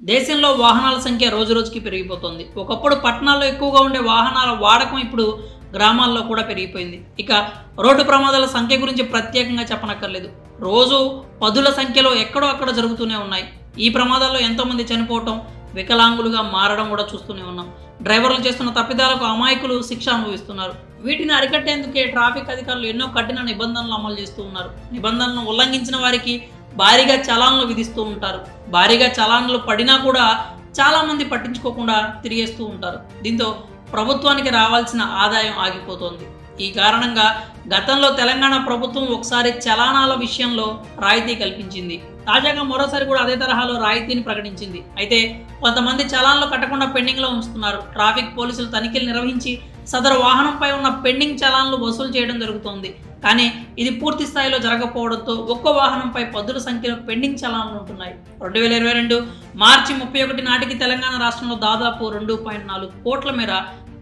దేశంలో వాహనాల సంఖ్య రోజురోజుకి పెరిగిపోతుంది. ఒకప్పుడు పట్టణాల్లో ఎక్కువగా ఉండే వాహనాల వాడకం ఇప్పుడు గ్రామాల్లో కూడా పెరిగిపోయింది. ఇక రోడ్డు ప్రమాదాల సంఖ్య గురించి ప్రత్యేకంగా చెప్పనక్కర్లేదు. రోజు పదుల సంఖ్యలో ఎక్కడో అక్కడ జరుగుతూనే ఉన్నాయి. ఈ ప్రమాదాల్లో ఎంతోమంది చనిపోవటం, వికలాంగులుగా మారడం కూడా చూస్తూనే ఉన్నాం. డ్రైవర్లు చేస్తున్న తప్పిదాలకు అమాయకులు శిక్ష అనుభవిస్తున్నారు. వీటిని అరికట్టేందుకే ట్రాఫిక్ అధికారులు ఎన్నో కఠిన నిబంధనలు అమలు చేస్తూ ఉన్నారు. నిబంధనలను ఉల్లంఘించిన వారికి భారీగా చలాన్లు విధిస్తూ ఉంటారు. భారీగా చలాన్లు పడినా కూడా చాలా మంది పట్టించుకోకుండా తిరిగేస్తూ ఉంటారు. దీంతో ప్రభుత్వానికి రావాల్సిన ఆదాయం ఆగిపోతోంది. ఈ కారణంగా గతంలో తెలంగాణ ప్రభుత్వం ఒకసారి చలానాల విషయంలో రాయితీ కల్పించింది. తాజాగా మరోసారి కూడా అదే తరహాలో రాయితీని ప్రకటించింది. అయితే కొంతమంది చలాన్లు కట్టకుండా పెండింగ్లో ఉంచుతున్నారు. ట్రాఫిక్ పోలీసులు తనిఖీలు నిర్వహించి సదరు వాహనంపై ఉన్న పెండింగ్ చలాన్లు వసూలు చేయడం జరుగుతోంది. కానీ ఇది పూర్తి స్థాయిలో జరగకపోవడంతో ఒక్కో వాహనంపై పదుల సంఖ్యలో పెండింగ్ చలాన్లు ఉంటున్నాయి. 2022 మార్చి 31 నాటికి తెలంగాణ రాష్ట్రంలో దాదాపు 2.4 కోట్ల మేర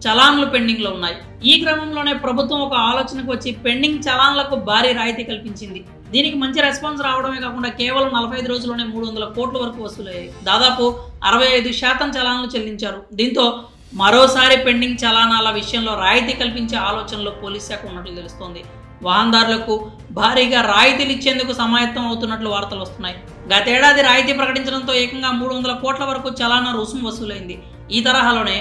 చలాన్లు పెండింగ్లో ఉన్నాయి. ఈ క్రమంలోనే ప్రభుత్వం ఒక ఆలోచనకు వచ్చి పెండింగ్ చలాన్లకు భారీ రాయితీ కల్పించింది. దీనికి మంచి రెస్పాన్స్ రావడమే కాకుండా కేవలం 45 రోజుల్లోనే 300 కోట్ల వరకు వసూలయ్యాయి. దాదాపు 65% చలాన్లు చెల్లించారు. దీంతో మరోసారి పెండింగ్ చలానాల విషయంలో రాయితీ కల్పించే ఆలోచనలో పోలీస్ శాఖ ఉన్నట్లు తెలుస్తోంది. వాహనదారులకు భారీగా రాయితీలు ఇచ్చేందుకు సమాయత్తం అవుతున్నట్లు వార్తలు వస్తున్నాయి. గతేడాది రాయితీ ప్రకటించడంతో ఏకంగా 300 కోట్ల వరకు చలానా రుసుము వసూలైంది. ఈ తరహాలోనే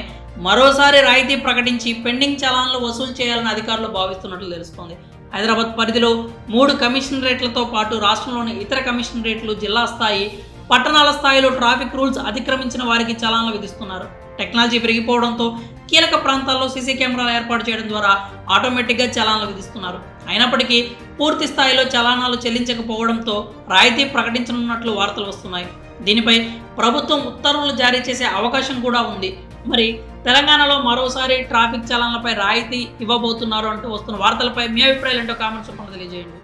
మరోసారి రాయితీ ప్రకటించి పెండింగ్ చలాన్లు వసూలు చేయాలని అధికారులు భావిస్తున్నట్లు తెలుస్తోంది. హైదరాబాద్ పరిధిలో 3 కమిషనరేట్లతో పాటు రాష్ట్రంలోని ఇతర కమిషనరేట్లు, జిల్లా స్థాయి, పట్టణాల స్థాయిలో ట్రాఫిక్ రూల్స్ అతిక్రమించిన వారికి చలాన్లు విధిస్తున్నారు. టెక్నాలజీ పెరిగిపోవడంతో కీలక ప్రాంతాల్లో సీసీ కెమెరాలు ఏర్పాటు చేయడం ద్వారా ఆటోమేటిక్గా చలాన్లు విధిస్తున్నారు. అయినప్పటికీ పూర్తి స్థాయిలో చలానాలు చెల్లించకపోవడంతో రాయితీ ప్రకటించనున్నట్లు వార్తలు వస్తున్నాయి. దీనిపై ప్రభుత్వం ఉత్తర్వులు జారీ చేసే అవకాశం కూడా ఉంది. మరి తెలంగాణలో మరోసారి ట్రాఫిక్ చలాన్లపై రాయితీ ఇవ్వబోతున్నారు అంటూ వస్తున్న వార్తలపై మీ అభిప్రాయాలు ఏంటో కామెంట్స్ రూపంలో తెలియజేయండి.